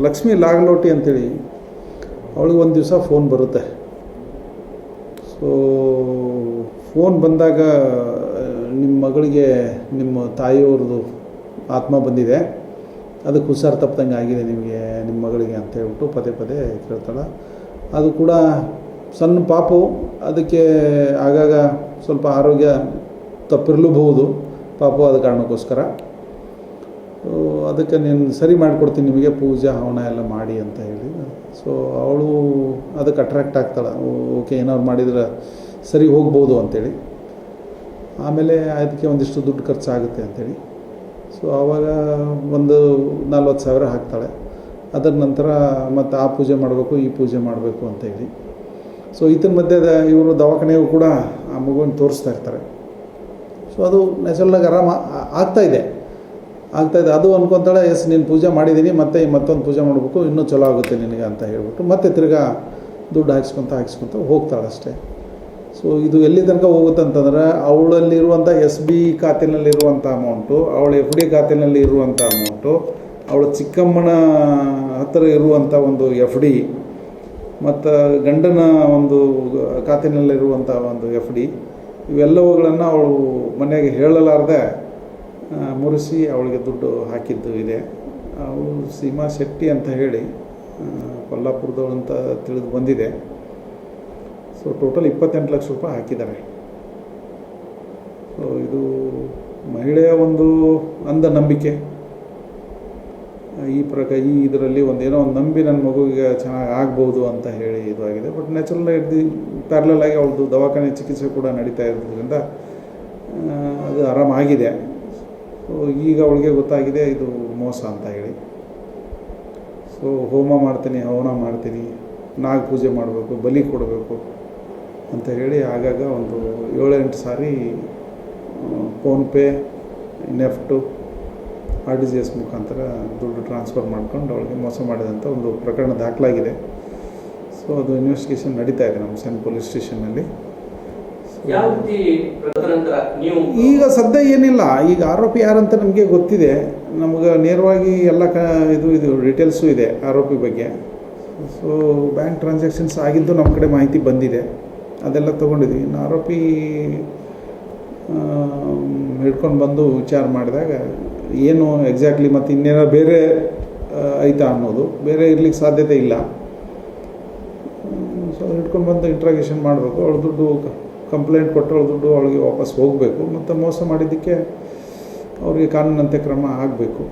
ಲಕ್ಷ್ಮಿ ಲಾಗಲೋಟಿ ಅಂತೇಳಿ ಅವಳಿಗೆ ಒಂದು ದಿವಸ ಫೋನ್ ಬರುತ್ತೆ. ಸೊ ಫೋನ್ ಬಂದಾಗ ನಿಮ್ಮ ಮಗಳಿಗೆ ನಿಮ್ಮ ತಾಯಿಯವ್ರದ್ದು ಆತ್ಮ ಬಂದಿದೆ, ಅದಕ್ಕೆ ಹುಷಾರು ತಪ್ಪದಂಗೆ ಆಗಿದೆ ನಿಮಗೆ ನಿಮ್ಮ ಮಗಳಿಗೆ ಅಂತ ಹೇಳ್ಬಿಟ್ಟು ಪದೇ ಪದೇ ಕೇಳ್ತಾಳೆ. ಅದು ಕೂಡ ಸಣ್ಣ ಪಾಪು, ಅದಕ್ಕೆ ಆಗಾಗ ಸ್ವಲ್ಪ ಆರೋಗ್ಯ ತಪ್ಪಿರಲೂಬಹುದು ಪಾಪು, ಆದ ಕಾರಣಕ್ಕೋಸ್ಕರ ಅದಕ್ಕೆ ನೀನು ಸರಿ ಮಾಡಿಕೊಡ್ತೀನಿ ನಿಮಗೆ, ಪೂಜೆ ಹವನ ಎಲ್ಲ ಮಾಡಿ ಅಂತ ಹೇಳಿ. ಸೊ ಅವಳು ಅದಕ್ಕೆ ಅಟ್ರ್ಯಾಕ್ಟ್ ಆಗ್ತಾಳೆ, ಓಕೆ ಏನಾದ್ರು ಮಾಡಿದರೆ ಸರಿ ಹೋಗ್ಬೋದು ಅಂಥೇಳಿ. ಆಮೇಲೆ ಅದಕ್ಕೆ ಒಂದಿಷ್ಟು ದುಡ್ಡು ಖರ್ಚಾಗುತ್ತೆ ಅಂಥೇಳಿ. ಸೊ ಆವಾಗ ಒಂದು 40,000 ಹಾಕ್ತಾಳೆ. ಅದರ ನಂತರ ಮತ್ತು ಆ ಪೂಜೆ ಮಾಡಬೇಕು ಈ ಪೂಜೆ ಮಾಡಬೇಕು ಅಂತ ಹೇಳಿ. ಸೊ ಇದರ ಮಧ್ಯೆ ಇವರು ದವಾಖಾನೆಗೂ ಕೂಡ ಆ ಮಗುವನ್ನು ತೋರಿಸ್ತಾ ಇರ್ತಾರೆ. ಸೊ ಅದು ನ್ಯಾಚುರಲಾಗಿ ಆಗ್ತಾಯಿದೆ. ಅದು ಅನ್ಕೊತಾಳೆ, ಎಸ್ ನೀನು ಪೂಜೆ ಮಾಡಿದ್ದೀನಿ, ಮತ್ತೊಂದು ಪೂಜೆ ಮಾಡಬೇಕು, ಇನ್ನೂ ಚಲೋ ಆಗುತ್ತೆ ನಿನಗೆ ಅಂತ ಹೇಳ್ಬಿಟ್ಟು ಮತ್ತೆ ತಿರ್ಗಾ ದುಡ್ಡು ಹಾಕ್ಸ್ಕೊತ ಹೋಗ್ತಾಳೆ ಅಷ್ಟೇ. ಸೊ ಇದು ಎಲ್ಲಿ ತನಕ ಹೋಗುತ್ತೆ ಅಂತಂದರೆ, ಅವಳಲ್ಲಿರುವಂಥ SB ಖಾತೆಯಲ್ಲಿರುವಂಥ ಅಮೌಂಟು, ಅವಳ FD ಖಾತೆಯಲ್ಲಿ ಇರುವಂಥ ಅಮೌಂಟು, ಅವಳ ಚಿಕ್ಕಮ್ಮನ ಹತ್ತಿರ ಇರುವಂಥ ಒಂದು FD, ಮತ್ತು ಗಂಡನ ಒಂದು ಖಾತೆಯಲ್ಲಿರುವಂಥ ಒಂದು FD, ಇವೆಲ್ಲವುಗಳನ್ನು ಅವಳು ಮನೆಗೆ ಹೇಳಲಾರ್ದೆ ಮುರಿಸಿ ಅವಳಿಗೆ ದುಡ್ಡು ಹಾಕಿದ್ದು ಇದೆ. ಅವಳು ಸೀಮಾ ಶೆಟ್ಟಿ ಅಂತ ಹೇಳಿ ಕೊಲ್ಲಾಪುರದವಳು ಅಂತ ತಿಳಿದು ಬಂದಿದೆ. ಸೊ ಟೋಟಲ್ 28 ಲಕ್ಷ ರೂಪಾಯಿ ಹಾಕಿದ್ದಾರೆ. ಸೊ ಇದು ಮಹಿಳೆಯ ಒಂದು ನಂಬಿಕೆ. ಈ ಇದರಲ್ಲಿ ಒಂದೇನೋ ಒಂದು ನಂಬಿ ನನ್ನ ಮಗುವಿಗೆ ಚೆನ್ನಾಗಿ ಆಗ್ಬೋದು ಅಂತ ಹೇಳಿ ಇದು ಆಗಿದೆ. ಬಟ್ ನ್ಯಾಚುರಲ್ ಪ್ಯಾರಲಲ್ ಆಗಿ ಅವಳದು ದವಾಖಾನೆ ಚಿಕಿತ್ಸೆ ಕೂಡ ನಡೀತಾ ಇರೋದ್ರಿಂದ ಅದು ಆರಾಮಾಗಿದೆ. ಸೊ ಈಗ ಅವಳಿಗೆ ಗೊತ್ತಾಗಿದೆ ಇದು ಮೋಸ ಅಂತ ಹೇಳಿ. ಸೊ ಹೋಮ ಮಾಡ್ತೀನಿ, ಹವನ ಮಾಡ್ತೀನಿ, ನಾಗ ಪೂಜೆ ಮಾಡಬೇಕು, ಬಲಿ ಕೊಡಬೇಕು ಅಂತ ಹೇಳಿ ಆಗಾಗ ಒಂದು 7-8 ಸಾರಿ ಫೋನ್ಪೇ, ನೆಫ್ಟು, RTGS ಮುಖಾಂತರ ದುಡ್ಡು ಟ್ರಾನ್ಸ್ಫರ್ ಮಾಡ್ಕೊಂಡು ಅವಳಿಗೆ ಮೋಸ ಮಾಡಿದಂಥ ಒಂದು ಪ್ರಕರಣ ದಾಖಲಾಗಿದೆ. ಸೊ ಅದು ಇನ್ವೆಸ್ಟಿಗೇಷನ್ ನಡೀತಾ ಇದೆ ನಮ್ಮ ಸೆನ್ ಪೊಲೀಸ್ ಸ್ಟೇಷನ್ನಲ್ಲಿ. ಈಗ ಸದ್ಯ ಏನಿಲ್ಲ, ಈಗ ಆರೋಪಿ ಯಾರಂತ ನಮಗೆ ಗೊತ್ತಿದೆ, ನಮಗೆ ನೇರವಾಗಿ ಎಲ್ಲ ಇದು ಡೀಟೇಲ್ಸು ಇದೆ ಆರೋಪಿ ಬಗ್ಗೆ. ಸೊ ಬ್ಯಾಂಕ್ ಟ್ರಾನ್ಸಾಕ್ಷನ್ಸ್ ಆಗಿದ್ದು ನಮ್ಮ ಕಡೆ ಮಾಹಿತಿ ಬಂದಿದೆ, ಅದೆಲ್ಲ ತೊಗೊಂಡಿದ್ವಿ. ಇನ್ನು ಆರೋಪಿ ಹಿಡ್ಕೊಂಡು ಬಂದು ವಿಚಾರ ಮಾಡಿದಾಗ ಏನು ಎಕ್ಸಾಕ್ಟ್ಲಿ ಮತ್ತು ಇನ್ನೇನೋ ಬೇರೆ ಐತಾ ಅನ್ನೋದು, ಬೇರೆ ಇರ್ಲಿಕ್ಕೆ ಸಾಧ್ಯತೆ ಇಲ್ಲ. ಸೊ ಹಿಡ್ಕೊಂಡು ಬಂದು ಇಂಟ್ರಾಗೇಷನ್ ಮಾಡಬೇಕು. ಅವಳು ದುಡ್ಡು ಕಂಪ್ಲೇಂಟ್ ಕೊಟ್ಟು ಅವಳು ದುಡ್ಡು ಅವಳಿಗೆ ವಾಪಸ್ ಹೋಗಬೇಕು, ಮತ್ತು ಮೋಸ ಮಾಡಿದ್ದಕ್ಕೆ ಅವ್ರಿಗೆ ಕಾನೂನಂತೆ ಕ್ರಮ ಆಗಬೇಕು.